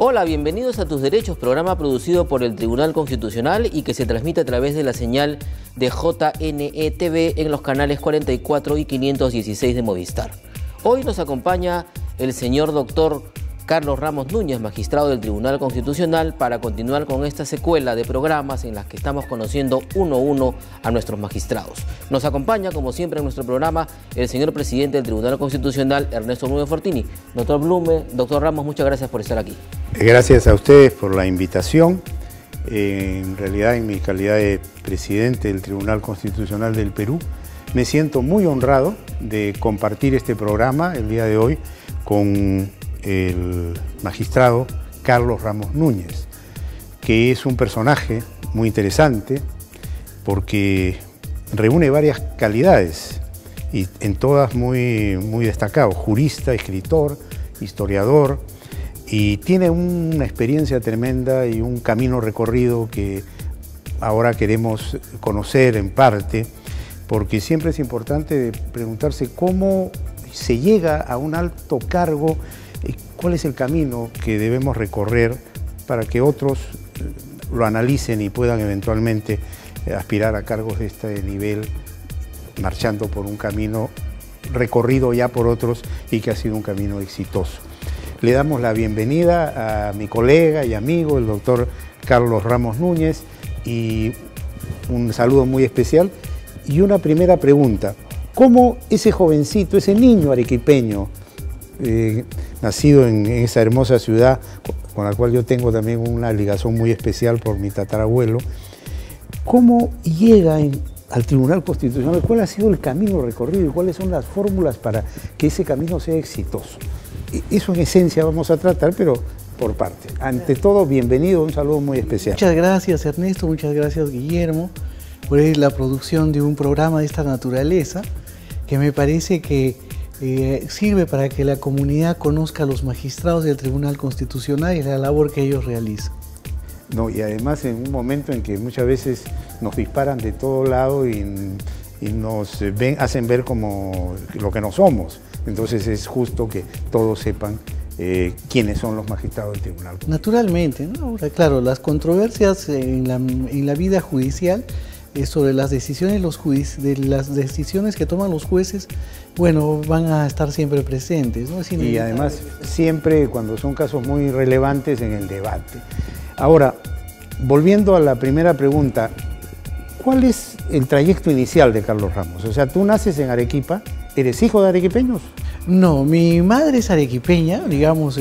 Hola, bienvenidos a Tus Derechos, programa producido por el Tribunal Constitucional y que se transmite a través de la señal de JNE-TV en los canales 44 y 516 de Movistar. Hoy nos acompaña el señor doctor Carlos Ramos Núñez, magistrado del Tribunal Constitucional, para continuar con esta secuela de programas en las que estamos conociendo uno a uno a nuestros magistrados. Nos acompaña, como siempre en nuestro programa, el señor presidente del Tribunal Constitucional, Ernesto Blume Fortini. Doctor Blume, doctor Ramos, muchas gracias por estar aquí. Gracias a ustedes por la invitación. En realidad, en mi calidad de presidente del Tribunal Constitucional del Perú, me siento muy honrado de compartir este programa el día de hoy con el magistrado Carlos Ramos Núñez, que es un personaje muy interesante porque reúne varias calidades y en todas muy destacado: jurista, escritor, historiador, y tiene una experiencia tremenda y un camino recorrido que ahora queremos conocer en parte, porque siempre es importante preguntarse cómo se llega a un alto cargo. ¿Cuál es el camino que debemos recorrer para que otros lo analicen y puedan eventualmente aspirar a cargos de este nivel, marchando por un camino recorrido ya por otros y que ha sido un camino exitoso? Le damos la bienvenida a mi colega y amigo, el doctor Carlos Ramos Núñez, y un saludo muy especial. Y una primera pregunta: ¿cómo ese jovencito, ese niño arequipeño, nacido en esa hermosa ciudad, con la cual yo tengo también una ligación muy especial por mi tatarabuelo, cómo llega al Tribunal Constitucional? ¿Cuál ha sido el camino recorrido y cuáles son las fórmulas para que ese camino sea exitoso? Eso en esencia vamos a tratar, pero por parte. Ante todo, bienvenido, un saludo muy especial. Muchas gracias, Ernesto, muchas gracias, Guillermo, por la producción de un programa de esta naturaleza, que me parece que sirve para que la comunidad conozca a los magistrados del Tribunal Constitucional y la labor que ellos realizan. No, y además en un momento en que muchas veces nos disparan de todo lado y nos hacen ver como lo que no somos. Entonces es justo que todos sepan quiénes son los magistrados del Tribunal. Naturalmente, ¿no? Ahora, claro, las controversias en la vida judicial sobre las decisiones, las decisiones que toman los jueces, bueno, van a estar siempre presentes, ¿no? Y además siempre cuando son casos muy relevantes en el debate. Ahora, volviendo a la primera pregunta, ¿cuál es el trayecto inicial de Carlos Ramos? O sea, tú naces en Arequipa, ¿eres hijo de arequipeños? No, mi madre es arequipeña, digamos,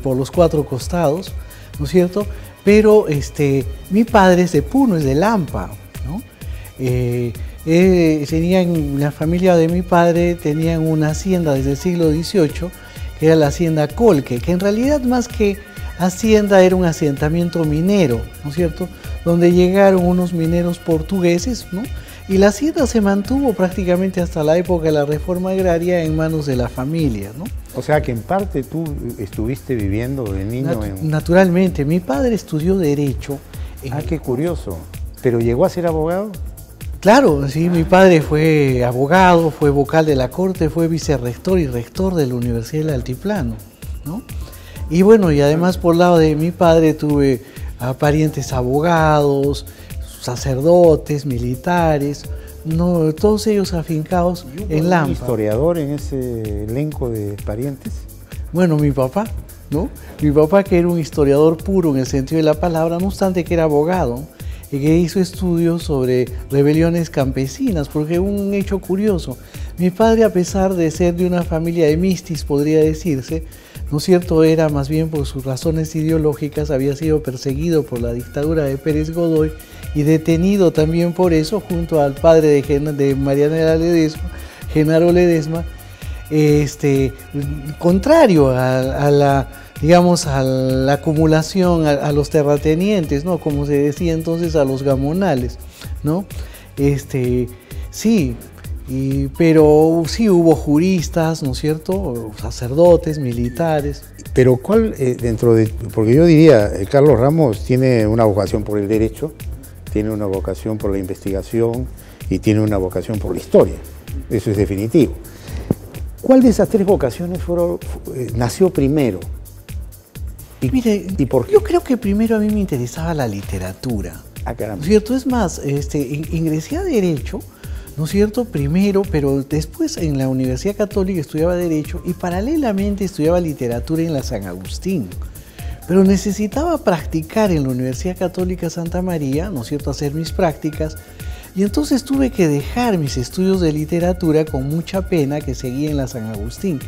por los 4 costados, ¿no es cierto? Pero mi padre es de Puno, es de Lampa, ¿no? La familia de mi padre tenían una hacienda desde el siglo XVIII, que era la hacienda Colque, que en realidad más que hacienda era un asentamiento minero, ¿no es cierto?, donde llegaron unos mineros portugueses, ¿no?, y la hacienda se mantuvo prácticamente hasta la época de la reforma agraria en manos de la familia, ¿no? O sea que en parte tú estuviste viviendo de niño Naturalmente, mi padre estudió Derecho. Qué curioso. ¿Pero llegó a ser abogado? Claro, sí, mi padre fue abogado, fue vocal de la Corte, fue vicerrector y rector de la Universidad del Altiplano, ¿no? Y bueno, y además por lado de mi padre tuve a parientes abogados, sacerdotes, militares, no, todos ellos afincados en Lampa. ¿Un historiador en ese elenco de parientes? Bueno, mi papá, ¿no? Mi papá, que era un historiador puro en el sentido de la palabra, no obstante que era abogado, y que hizo estudios sobre rebeliones campesinas, porque un hecho curioso: mi padre, a pesar de ser de una familia de mistis, podría decirse, ¿no es cierto?, era más bien por sus razones ideológicas, había sido perseguido por la dictadura de Pérez Godoy y detenido también por eso, junto al padre de Marianela Ledesma, Genaro Ledesma, contrario a la acumulación, a los terratenientes, ¿no?, como se decía entonces, a los gamonales, ¿no? Sí, pero sí hubo juristas, ¿no es cierto?, sacerdotes, militares. Pero ¿cuál porque yo diría, Carlos Ramos tiene una vocación por el derecho, tiene una vocación por la investigación y tiene una vocación por la historia, eso es definitivo. ¿Cuál de esas 3 vocaciones nació primero? Mire, ¿Y por qué? yo creo que primero a mí me interesaba la literatura. Ah, caramba. ¿No es cierto? Es más, ingresé a Derecho, ¿no es cierto? Primero, pero después en la Universidad Católica estudiaba Derecho y paralelamente estudiaba literatura en la San Agustín. Pero necesitaba practicar en la Universidad Católica Santa María, ¿no es cierto?, hacer mis prácticas, y entonces tuve que dejar mis estudios de literatura con mucha pena que seguía en la San Agustín.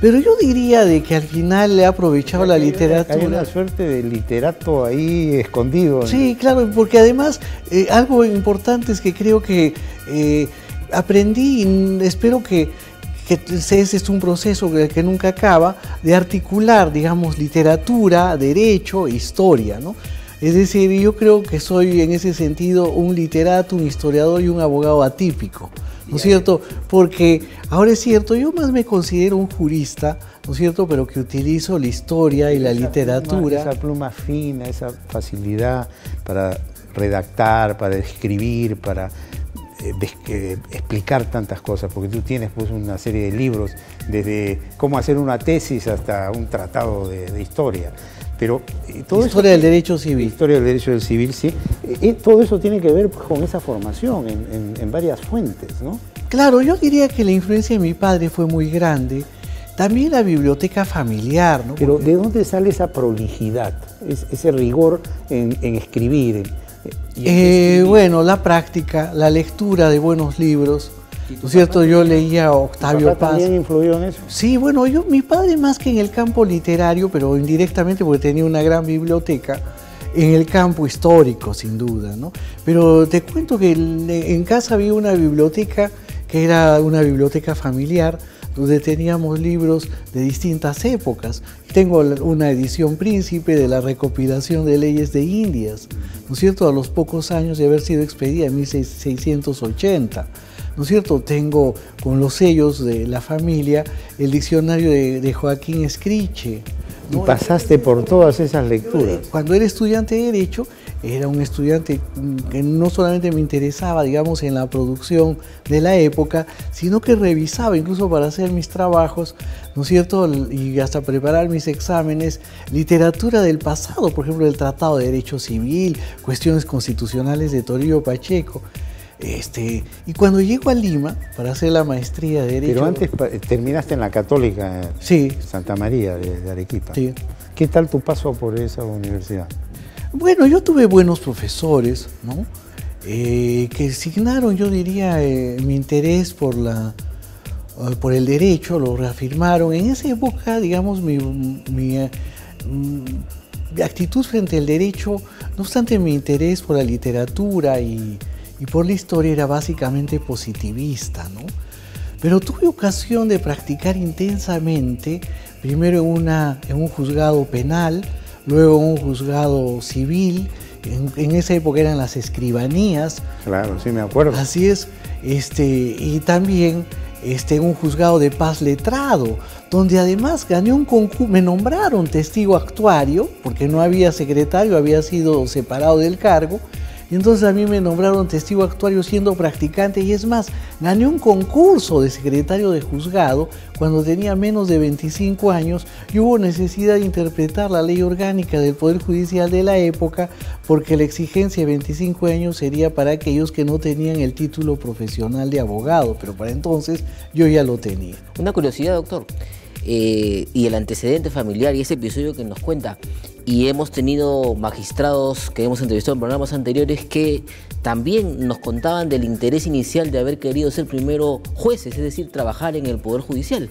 Pero yo diría de que al final le he aprovechado la literatura. Hay una suerte de literato ahí escondido. Sí, claro, porque además algo importante es que creo que aprendí, y espero que ese es un proceso que nunca acaba, de articular, digamos, literatura, derecho e historia, ¿no? Es decir, yo creo que soy en ese sentido un literato, un historiador y un abogado atípico, ¿no es cierto? Porque ahora es cierto, yo más me considero un jurista, ¿no es cierto?, pero que utilizo la historia y la literatura. Esa pluma fina, esa facilidad para redactar, para escribir, para explicar tantas cosas, porque tú tienes pues una serie de libros, desde cómo hacer una tesis hasta un tratado de historia. Pero todo historia del derecho civil. Historia del derecho del civil, sí. Todo eso tiene que ver pues, con esa formación en varias fuentes, ¿no? Claro, yo diría que la influencia de mi padre fue muy grande. También la biblioteca familiar, ¿no? Pero ¿de dónde sale esa prolijidad, ese rigor en escribir? Bueno, la práctica, la lectura de buenos libros, ¿no es cierto? Yo leía a Octavio Paz. ¿También influyó en eso? Sí, bueno, mi padre más que en el campo literario, pero indirectamente porque tenía una gran biblioteca, en el campo histórico, sin duda, ¿no? Pero te cuento que en casa había una biblioteca que era una biblioteca familiar, donde teníamos libros de distintas épocas. Tengo una edición príncipe de la recopilación de leyes de Indias, ¿no es cierto?, a los pocos años de haber sido expedida en 1680. ¿No es cierto? Tengo con los sellos de la familia el diccionario de Joaquín Escriche, ¿no? Y pasaste por todas esas lecturas. Cuando era estudiante de Derecho, era un estudiante que no solamente me interesaba, digamos, en la producción de la época, sino que revisaba, incluso para hacer mis trabajos, ¿no es cierto?, y hasta preparar mis exámenes, literatura del pasado, por ejemplo, el Tratado de Derecho Civil, cuestiones constitucionales de Toribio Pacheco. Y cuando llego a Lima para hacer la maestría de Derecho... Pero antes terminaste en la Católica, sí, Santa María de Arequipa. Sí. ¿Qué tal tu paso por esa universidad? Bueno, yo tuve buenos profesores, ¿no? Que signaron, yo diría, mi interés por el derecho, lo reafirmaron. En esa época, digamos, mi actitud frente al derecho, no obstante mi interés por la literatura y por la historia era básicamente positivista, ¿no? Pero tuve ocasión de practicar intensamente, primero en un juzgado penal, luego en un juzgado civil. En esa época eran las escribanías. Claro, sí me acuerdo. Así es, y también en un juzgado de paz letrado, donde además gané un concurso, me nombraron testigo actuario, porque no había secretario, había sido separado del cargo. Y entonces a mí me nombraron testigo actuario siendo practicante, y es más, gané un concurso de secretario de juzgado cuando tenía menos de 25 años y hubo necesidad de interpretar la ley orgánica del Poder Judicial de la época, porque la exigencia de 25 años sería para aquellos que no tenían el título profesional de abogado, pero para entonces yo ya lo tenía. Una curiosidad, doctor, y el antecedente familiar y ese episodio que nos cuenta. Y hemos tenido magistrados que hemos entrevistado en programas anteriores que también nos contaban del interés inicial de haber querido ser primero jueces, es decir, trabajar en el Poder Judicial.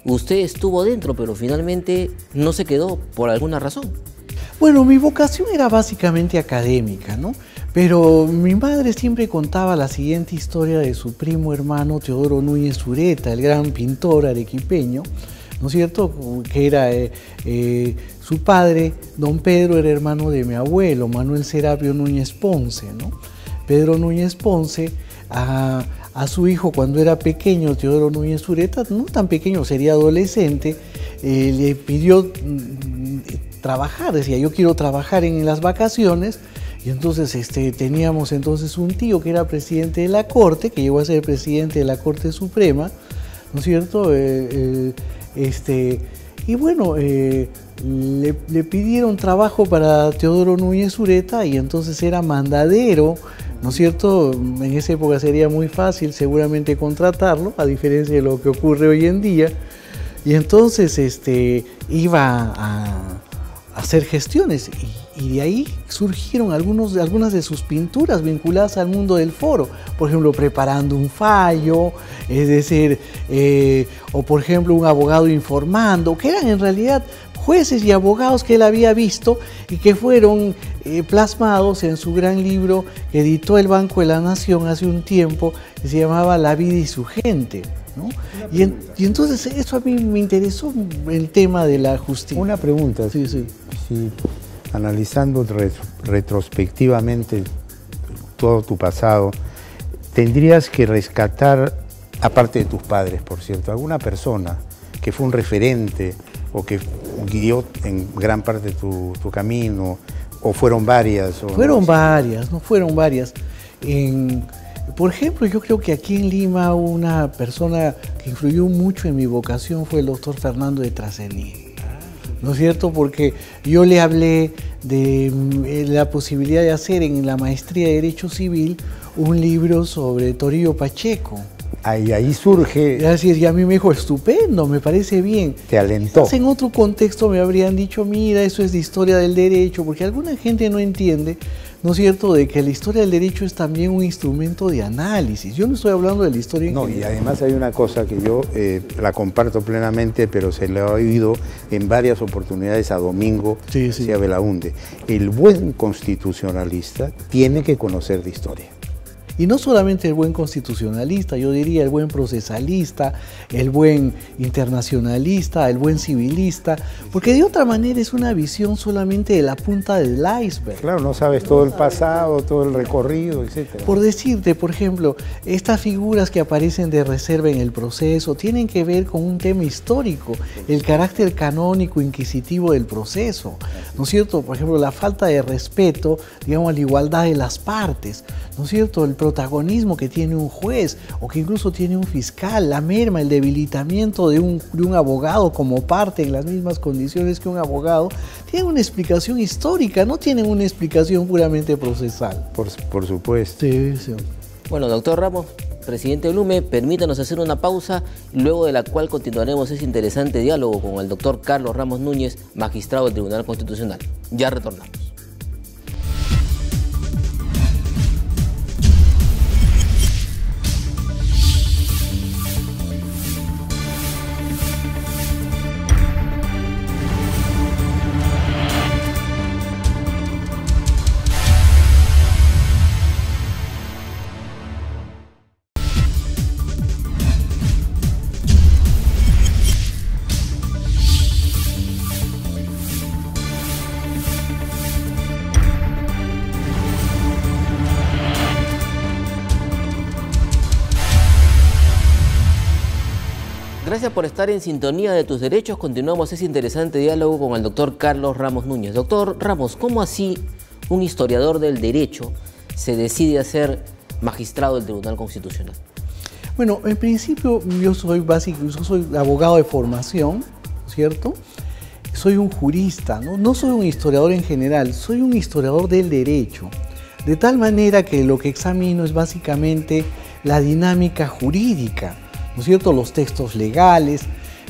Usted estuvo dentro, pero finalmente no se quedó por alguna razón. Bueno, mi vocación era básicamente académica, ¿no? Pero mi madre siempre contaba la siguiente historia de su primo hermano Teodoro Núñez Ureta, el gran pintor arequipeño, ¿no es cierto?, que era su padre, don Pedro, era hermano de mi abuelo, Manuel Serapio Núñez Ponce, ¿no? Pedro Núñez Ponce, a su hijo cuando era pequeño, Teodoro Núñez Ureta, no tan pequeño, sería adolescente, le pidió trabajar, decía, yo quiero trabajar en las vacaciones. Y entonces teníamos entonces un tío que era presidente de la Corte, que llegó a ser presidente de la Corte Suprema, ¿no es cierto?, Y bueno, le pidieron trabajo para Teodoro Núñez Ureta y entonces era mandadero, ¿no es cierto? En esa época sería muy fácil seguramente contratarlo, a diferencia de lo que ocurre hoy en día. Y entonces iba a hacer gestiones y de ahí surgieron algunas de sus pinturas vinculadas al mundo del foro. Por ejemplo, preparando un fallo, es decir, o por ejemplo un abogado informando, que eran en realidad jueces y abogados que él había visto y que fueron plasmados en su gran libro que editó el Banco de la Nación hace un tiempo, que se llamaba La vida y su gente, ¿no? Y entonces eso a mí me interesó el tema de la justicia. Una pregunta, sí. Si analizando retrospectivamente todo tu pasado, tendrías que rescatar, aparte de tus padres, por cierto, alguna persona que fue un referente o que guió en gran parte tu camino, o fueron varias. Fueron varias. Por ejemplo, yo creo que aquí en Lima una persona que influyó mucho en mi vocación fue el doctor Fernando de Trasení, ¿no es cierto? Porque yo le hablé de la posibilidad de hacer en la maestría de Derecho Civil un libro sobre Torillo Pacheco. Ahí surge... Así es, y a mí me dijo, estupendo, me parece bien. Te alentó. En otro contexto me habrían dicho, mira, eso es de historia del derecho, porque alguna gente no entiende, ¿no es cierto?, de que la historia del derecho es también un instrumento de análisis. Yo no estoy hablando de la historia en general. Y además hay una cosa que yo la comparto plenamente, pero se le ha oído en varias oportunidades a Domingo García Belaúnde. El buen constitucionalista tiene que conocer de historia. Y no solamente el buen constitucionalista, yo diría el buen procesalista, el buen internacionalista, el buen civilista, porque de otra manera es una visión solamente de la punta del iceberg. Claro, no sabes todo el pasado, todo el recorrido, etc. Por decirte, por ejemplo, estas figuras que aparecen de reserva en el proceso tienen que ver con un tema histórico, el carácter canónico inquisitivo del proceso, ¿no es cierto? Por ejemplo, la falta de respeto, digamos, a la igualdad de las partes, ¿no es cierto? El protagonismo que tiene un juez o que incluso tiene un fiscal, la merma, el debilitamiento de un abogado como parte en las mismas condiciones que un abogado, tienen una explicación histórica, no tienen una explicación puramente procesal. Por supuesto. Sí. Bueno, doctor Ramos, presidente Blume, permítanos hacer una pausa, luego de la cual continuaremos ese interesante diálogo con el doctor Carlos Ramos Núñez, magistrado del Tribunal Constitucional. Ya retornamos. Gracias por estar en sintonía de tus derechos. Continuamos ese interesante diálogo con el doctor Carlos Ramos Núñez. Doctor Ramos, ¿cómo así un historiador del derecho se decide a ser magistrado del Tribunal Constitucional? Bueno, en principio yo soy abogado de formación, ¿cierto? Soy un jurista, no soy un historiador en general, soy un historiador del derecho. De tal manera que lo que examino es básicamente la dinámica jurídica, ¿no es cierto?, los textos legales.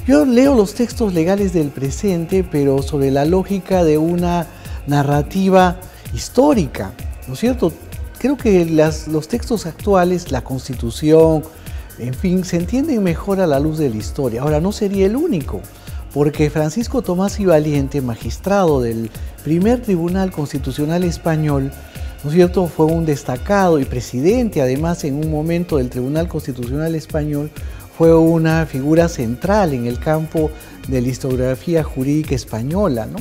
Yo leo los textos legales del presente, pero sobre la lógica de una narrativa histórica, ¿no es cierto? Creo que los textos actuales, la Constitución, en fin, se entienden mejor a la luz de la historia. Ahora, no sería el único, porque Francisco Tomás y Valiente, magistrado del primer Tribunal Constitucional Español, ¿no es cierto?, fue un destacado y presidente, además, en un momento del Tribunal Constitucional Español, fue una figura central en el campo de la historiografía jurídica española, ¿no?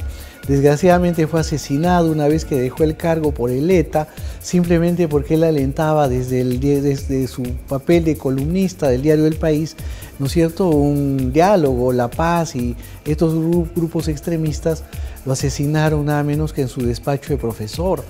Desgraciadamente fue asesinado una vez que dejó el cargo por el ETA, simplemente porque él alentaba desde su papel de columnista del diario El País, ¿no es cierto?, un diálogo, la paz, y estos grupos extremistas lo asesinaron nada menos que en su despacho de profesor.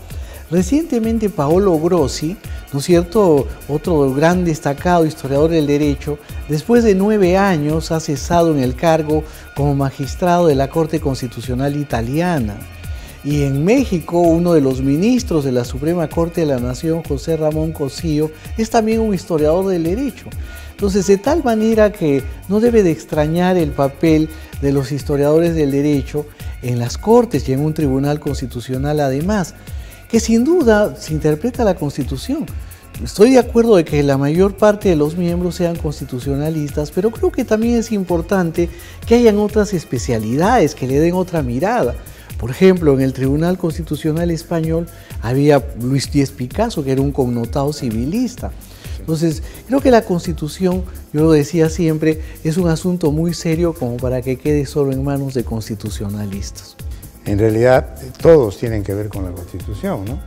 Recientemente Paolo Grossi, ¿no es cierto?, otro gran destacado historiador del derecho, después de 9 años ha cesado en el cargo como magistrado de la Corte Constitucional Italiana. Y en México, uno de los ministros de la Suprema Corte de la Nación, José Ramón Cosío, es también un historiador del derecho. Entonces, de tal manera que no debe de extrañar el papel de los historiadores del derecho en las Cortes y en un tribunal constitucional además, que sin duda se interpreta la Constitución. Estoy de acuerdo de que la mayor parte de los miembros sean constitucionalistas, pero creo que también es importante que hayan otras especialidades, que le den otra mirada. Por ejemplo, en el Tribunal Constitucional Español había Luis Díez Picasso, que era un connotado civilista. Entonces, creo que la Constitución, yo lo decía siempre, es un asunto muy serio como para que quede solo en manos de constitucionalistas. En realidad, todos tienen que ver con la Constitución, ¿no?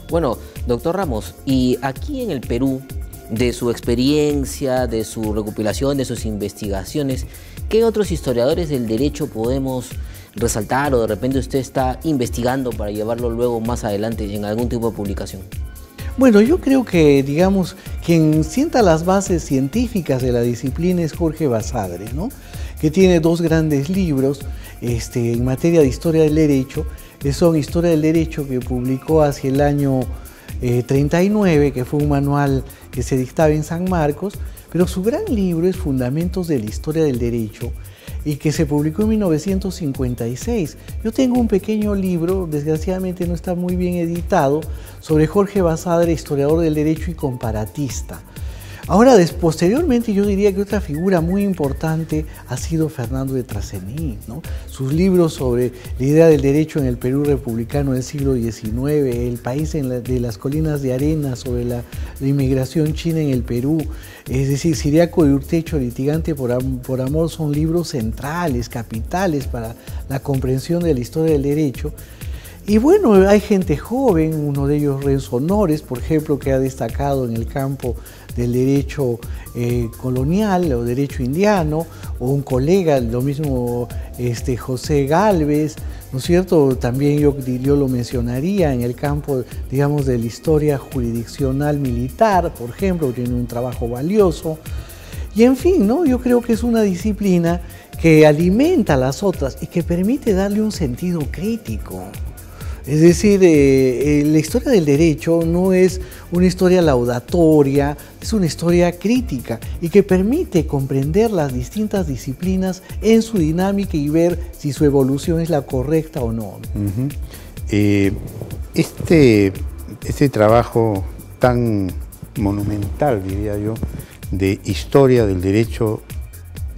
Bueno, doctor Ramos, y aquí en el Perú, de su experiencia, de su recopilación, de sus investigaciones, ¿qué otros historiadores del derecho podemos resaltar o de repente usted está investigando para llevarlo luego más adelante en algún tipo de publicación? Bueno, yo creo que, digamos, quien sienta las bases científicas de la disciplina es Jorge Basadre, ¿no?, que tiene 2 grandes libros en materia de historia del derecho. Son Historia del Derecho, que publicó hacia el año 39, que fue un manual que se dictaba en San Marcos, pero su gran libro es Fundamentos de la Historia del Derecho, y que se publicó en 1956. Yo tengo un pequeño libro, desgraciadamente no está muy bien editado, sobre Jorge Basadre, historiador del derecho y comparatista. Ahora, posteriormente, yo diría que otra figura muy importante ha sido Fernando de Trasení, ¿no? Sus libros sobre la idea del derecho en el Perú republicano del siglo XIX, El país de las colinas de arena, sobre la inmigración china en el Perú, es decir, Ciriaco y Urtecho, litigante por amor, son libros centrales, capitales para la comprensión de la historia del derecho. Y bueno, hay gente joven, uno de ellos Renzo Nores, por ejemplo, que ha destacado en el campo del derecho colonial o derecho indiano, o un colega, lo mismo José Gálvez, ¿no es cierto? También yo lo mencionaría en el campo, digamos, de la historia jurisdiccional militar, por ejemplo, tiene un trabajo valioso. Y en fin, ¿no?, yo creo que es una disciplina que alimenta a las otras y que permite darle un sentido crítico. Es decir, la historia del derecho no es una historia laudatoria, es una historia crítica y que permite comprender las distintas disciplinas en su dinámica y ver si su evolución es la correcta o no. Este trabajo tan monumental, diría yo, de historia del derecho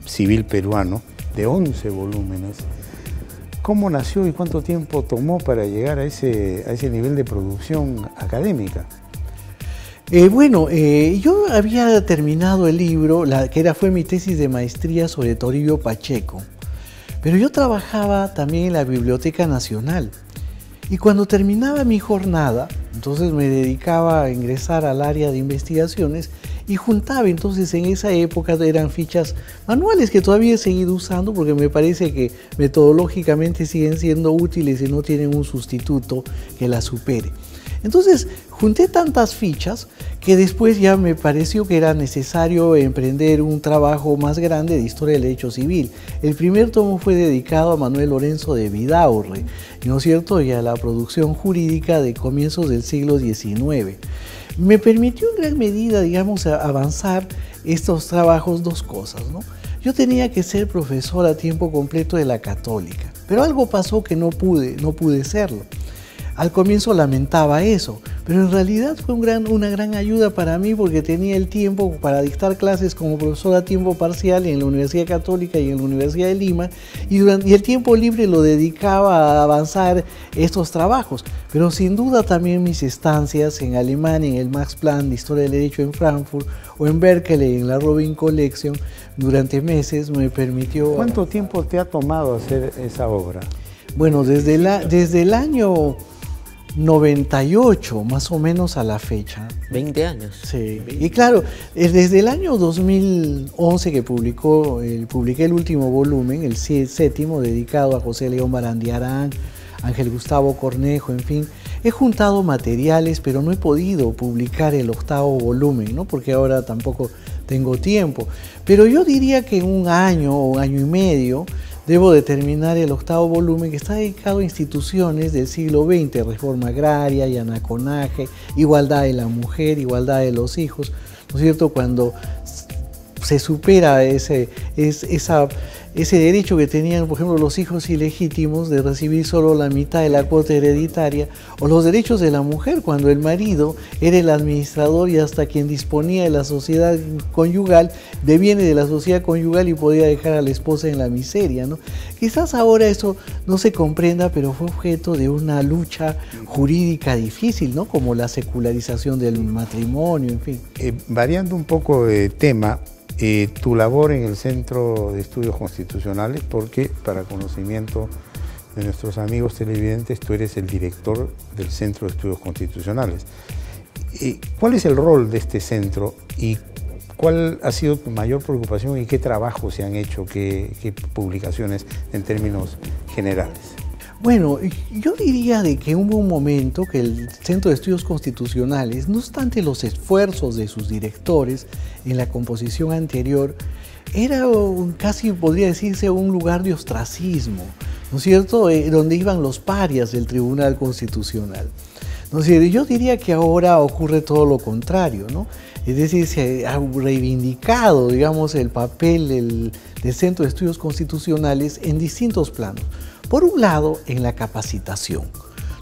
civil peruano, de 11 volúmenes, ¿cómo nació y cuánto tiempo tomó para llegar a ese nivel de producción académica? Yo había terminado el libro, fue mi tesis de maestría sobre Toribio Pacheco, pero yo trabajaba también en la Biblioteca Nacional. Y cuando terminaba mi jornada, entonces me dedicaba a ingresar al área de investigaciones y juntaba, entonces en esa época eran fichas manuales que todavía he seguido usando porque me parece que metodológicamente siguen siendo útiles y no tienen un sustituto que las supere. Entonces junté tantas fichas que después ya me pareció que era necesario emprender un trabajo más grande de historia del derecho civil. El primer tomo fue dedicado a Manuel Lorenzo de Vidaurre, ¿no es cierto?, y a la producción jurídica de comienzos del siglo XIX. Me permitió en gran medida, digamos, avanzar estos trabajos 2 cosas, ¿no? Yo tenía que ser profesor a tiempo completo de la Católica, pero algo pasó que no pude serlo. Al comienzo lamentaba eso, pero en realidad fue una gran ayuda para mí porque tenía el tiempo para dictar clases como profesor a tiempo parcial en la Universidad Católica y en la Universidad de Lima, y el tiempo libre lo dedicaba a avanzar estos trabajos. Pero sin duda también mis estancias en Alemania, en el Max Planck de Historia del Derecho en Frankfurt, o en Berkeley, en la Robin Collection, durante meses me permitió... ¿Cuánto tiempo te ha tomado hacer esa obra? Bueno, desde el año 98, más o menos a la fecha. 20 años. Sí. Y claro, desde el año 2011 que publiqué el último volumen, el 7º, dedicado a José León Barandiarán, Ángel Gustavo Cornejo, en fin. He juntado materiales, pero no he podido publicar el 8º volumen, ¿no? Porque ahora tampoco tengo tiempo. Pero yo diría que en un año o año y medio debo de terminar el 8º volumen, que está dedicado a instituciones del siglo XX, reforma agraria, llanaconaje, igualdad de la mujer, igualdad de los hijos, ¿no es cierto? Cuando se supera ese derecho que tenían, por ejemplo, los hijos ilegítimos de recibir solo la mitad de la cuota hereditaria, o los derechos de la mujer cuando el marido era el administrador y hasta quien disponía de la sociedad conyugal, de bienes de la sociedad conyugal, y podía dejar a la esposa en la miseria, ¿no? Quizás ahora eso no se comprenda, pero fue objeto de una lucha jurídica difícil, ¿no? Como la secularización del matrimonio, en fin. Variando un poco de tema, tu labor en el Centro de Estudios Constitucionales, porque para conocimiento de nuestros amigos televidentes, tú eres el director del Centro de Estudios Constitucionales. ¿Cuál es el rol de este centro y cuál ha sido tu mayor preocupación y qué trabajos se han hecho, qué publicaciones en términos generales? Bueno, yo diría de que hubo un momento que el Centro de Estudios Constitucionales, no obstante los esfuerzos de sus directores en la composición anterior, era casi, podría decirse, un lugar de ostracismo, ¿no es cierto?, donde iban los parias del Tribunal Constitucional. ¿No es cierto? Yo diría que ahora ocurre todo lo contrario, ¿no? Es decir, se ha reivindicado, digamos, el papel del Centro de Estudios Constitucionales en distintos planos. Por un lado, en la capacitación,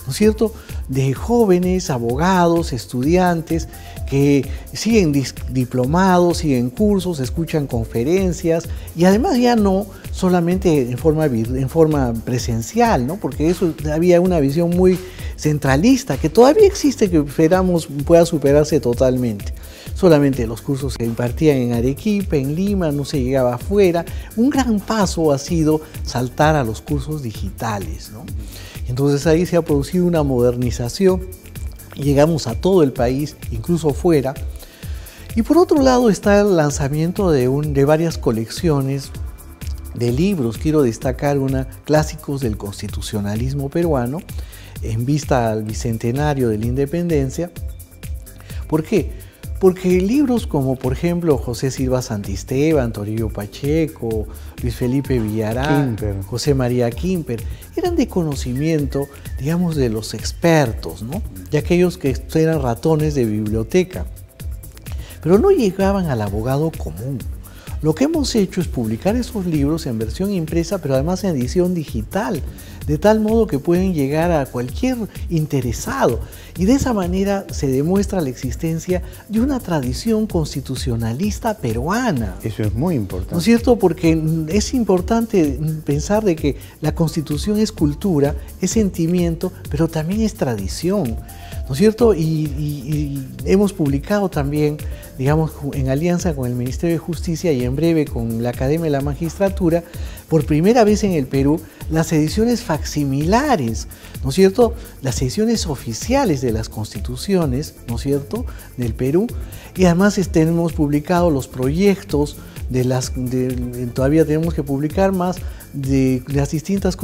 ¿no es cierto?, de jóvenes, abogados, estudiantes que siguen diplomados, siguen cursos, escuchan conferencias y además ya no solamente en forma presencial, ¿no?, porque eso había una visión muy centralista que todavía existe, que esperamos pueda superarse totalmente. Solamente los cursos se impartían en Arequipa, en Lima, no se llegaba afuera. Un gran paso ha sido saltar a los cursos digitales, ¿no? Entonces ahí se ha producido una modernización y llegamos a todo el país, incluso fuera. Y por otro lado está el lanzamiento de varias colecciones de libros. Quiero destacar una, Clásicos del Constitucionalismo Peruano, en vista al bicentenario de la independencia. ¿Por qué? Porque libros como, por ejemplo, José Silva Santisteban, Toribio Pacheco, Luis Felipe Villarán, José María Quimper, eran de conocimiento, digamos, de los expertos, ¿no?, de aquellos que eran ratones de biblioteca, pero no llegaban al abogado común. Lo que hemos hecho es publicar esos libros en versión impresa, pero además en edición digital, de tal modo que pueden llegar a cualquier interesado. Y de esa manera se demuestra la existencia de una tradición constitucionalista peruana. Eso es muy importante. ¿No es cierto? Porque es importante pensar de que la Constitución es cultura, es sentimiento, pero también es tradición, ¿no es cierto? Y hemos publicado también, digamos, en alianza con el Ministerio de Justicia y en breve con la Academia de la Magistratura, por primera vez en el Perú, las ediciones facsimilares, ¿no es cierto?, las ediciones oficiales de las constituciones, ¿no es cierto?, del Perú, y además hemos publicado los proyectos todavía tenemos que publicar más de las distintas,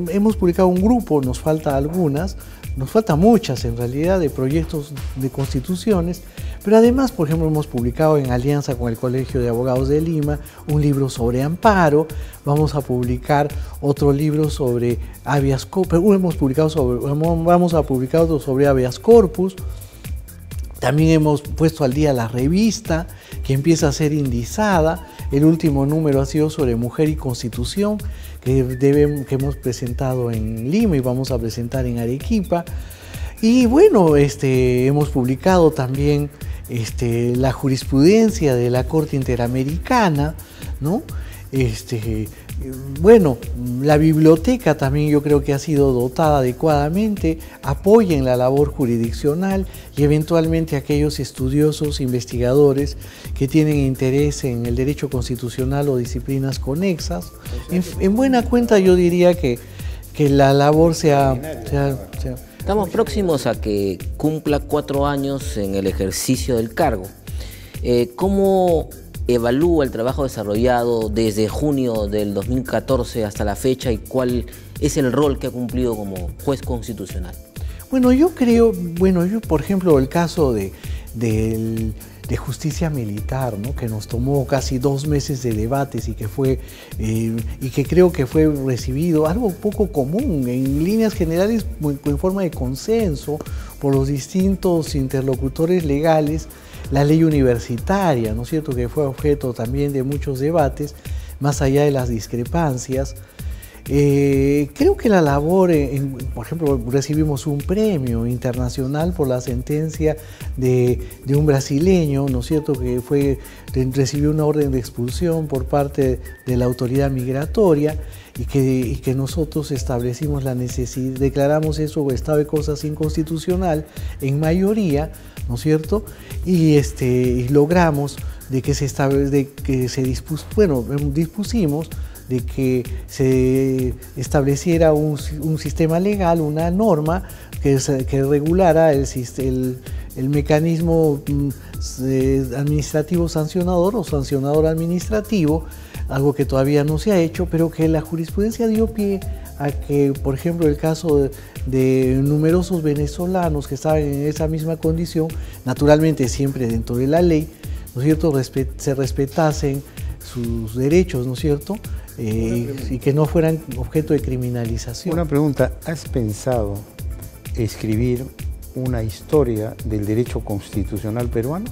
hemos publicado un grupo, nos falta algunas, nos faltan muchas en realidad, de proyectos de constituciones, pero además, por ejemplo, hemos publicado en alianza con el Colegio de Abogados de Lima un libro sobre amparo, vamos a publicar otro libro sobre habeas corpus, vamos a publicar otro sobre habeas corpus. También hemos puesto al día la revista, que empieza a ser indizada. El último número ha sido sobre mujer y constitución, que hemos presentado en Lima y vamos a presentar en Arequipa. Y bueno, hemos publicado también la jurisprudencia de la Corte Interamericana, ¿no? Bueno, la biblioteca también yo creo que ha sido dotada adecuadamente, apoya en la labor jurisdiccional y eventualmente aquellos estudiosos, investigadores que tienen interés en el derecho constitucional o disciplinas conexas. En buena cuenta yo diría que la labor Estamos próximos a que cumpla 4 años en el ejercicio del cargo. ¿Cómo evalúa el trabajo desarrollado desde junio del 2014 hasta la fecha y cuál es el rol que ha cumplido como juez constitucional? Bueno, yo creo, por ejemplo, el caso de justicia militar, ¿no?, que nos tomó casi 2 meses de debates y que creo que fue recibido, algo poco común, en líneas generales en forma de consenso por los distintos interlocutores legales, la ley universitaria, ¿no es cierto?, que fue objeto también de muchos debates, más allá de las discrepancias. Creo que la labor, por ejemplo, recibimos un premio internacional por la sentencia de un brasileño, ¿no es cierto?, que recibió una orden de expulsión por parte de la autoridad migratoria y que nosotros establecimos la necesidad, declaramos eso estado de cosas inconstitucional en mayoría, ¿no es cierto?, y logramos dispusimos de que se estableciera un sistema legal, una norma que regulara el mecanismo administrativo sancionador o sancionador administrativo, algo que todavía no se ha hecho, pero que la jurisprudencia dio pie a que, por ejemplo, el caso de numerosos venezolanos que estaban en esa misma condición, naturalmente siempre dentro de la ley, ¿no es cierto?, se respetasen sus derechos, ¿no es cierto?, y que no fueran objeto de criminalización. Una pregunta, ¿has pensado escribir una historia del derecho constitucional peruano?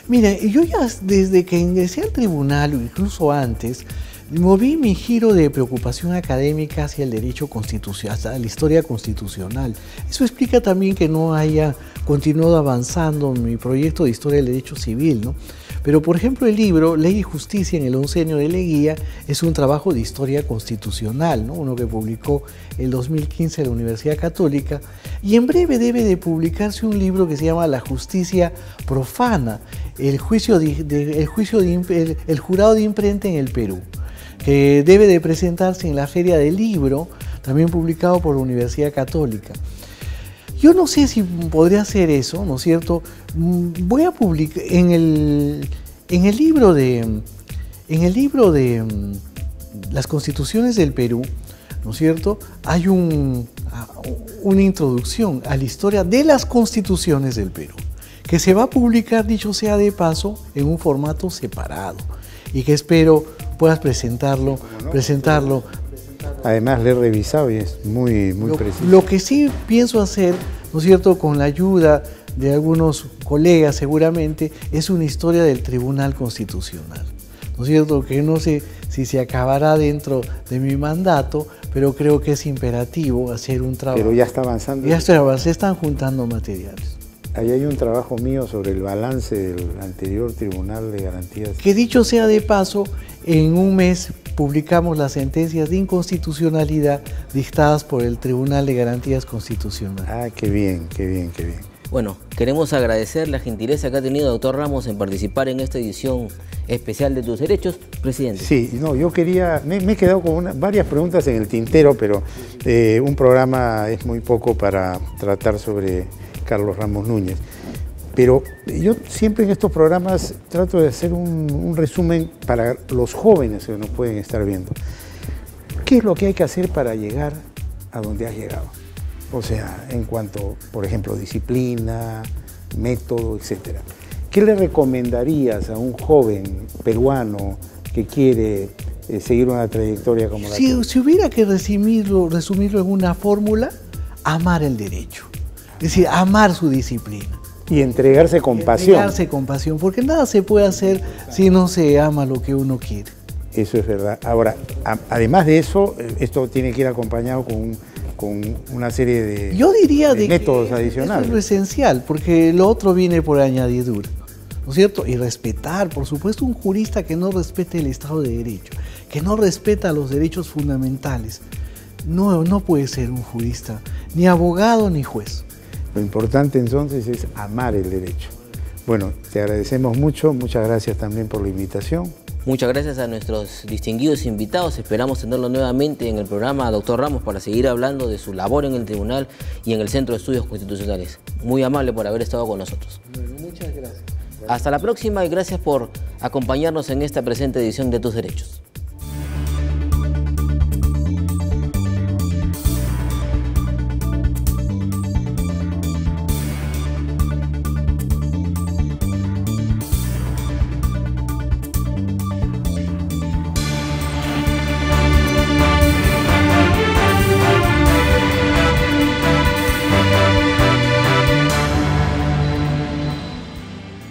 Mire, yo ya desde que ingresé al tribunal, o incluso antes, moví mi giro de preocupación académica hacia el derecho constitucional, hacia la historia constitucional. Eso explica también que no haya continuado avanzando mi proyecto de historia del derecho civil, ¿no? Pero, por ejemplo, el libro Ley y Justicia en el oncenio de Leguía es un trabajo de historia constitucional, ¿no?, uno que publicó el 2015 la Universidad Católica, y en breve debe de publicarse un libro que se llama La Justicia Profana, el jurado de imprenta en el Perú, que debe de presentarse en la Feria del Libro, también publicado por la Universidad Católica. Yo no sé si podría hacer eso, ¿no es cierto? Voy a publicar en el libro de las constituciones del Perú, ¿no es cierto?, hay una introducción a la historia de las constituciones del Perú, que se va a publicar, dicho sea de paso, en un formato separado y que espero puedas presentarlo. Además, le he revisado y es muy preciso. Lo que sí pienso hacer, ¿no es cierto?, con la ayuda de algunos colegas seguramente, es una historia del Tribunal Constitucional, ¿no es cierto?, que no sé si se acabará dentro de mi mandato, pero creo que es imperativo hacer un trabajo. Pero ya está avanzando. Se están juntando materiales. Ahí hay un trabajo mío sobre el balance del anterior Tribunal de Garantías. Que dicho sea de paso, en un mes publicamos las sentencias de inconstitucionalidad dictadas por el Tribunal de Garantías Constitucionales. Ah, qué bien, qué bien, qué bien. Bueno, queremos agradecer la gentileza que ha tenido el doctor Ramos en participar en esta edición especial de Tus Derechos, presidente. Sí, no, yo quería, me he quedado con varias preguntas en el tintero, pero un programa es muy poco para tratar sobre Carlos Ramos Núñez. Pero yo siempre en estos programas trato de hacer un resumen para los jóvenes que nos pueden estar viendo. ¿Qué es lo que hay que hacer para llegar a donde has llegado? O sea, en cuanto, por ejemplo, disciplina, método, etc. ¿Qué le recomendarías a un joven peruano que quiere seguir una trayectoria como la tuya? Si hubiera que resumirlo en una fórmula, amar el derecho. Es decir, amar su disciplina. Y entregarse con pasión. Entregarse con pasión, porque nada se puede hacer si no se ama lo que uno quiere. Eso es verdad. Ahora, además de eso, esto tiene que ir acompañado con una serie de, yo diría de métodos adicionales. Eso es lo esencial, porque lo otro viene por añadidura, ¿no es cierto? Y respetar, por supuesto, un jurista que no respete el Estado de Derecho, que no respeta los derechos fundamentales, no puede ser un jurista, ni abogado ni juez. Lo importante entonces es amar el derecho. Bueno, te agradecemos mucho, muchas gracias también por la invitación. Muchas gracias a nuestros distinguidos invitados. Esperamos tenerlo nuevamente en el programa, doctor Ramos, para seguir hablando de su labor en el tribunal y en el Centro de Estudios Constitucionales. Muy amable por haber estado con nosotros. Bueno, muchas gracias. Hasta la próxima y gracias por acompañarnos en esta presente edición de Tus Derechos.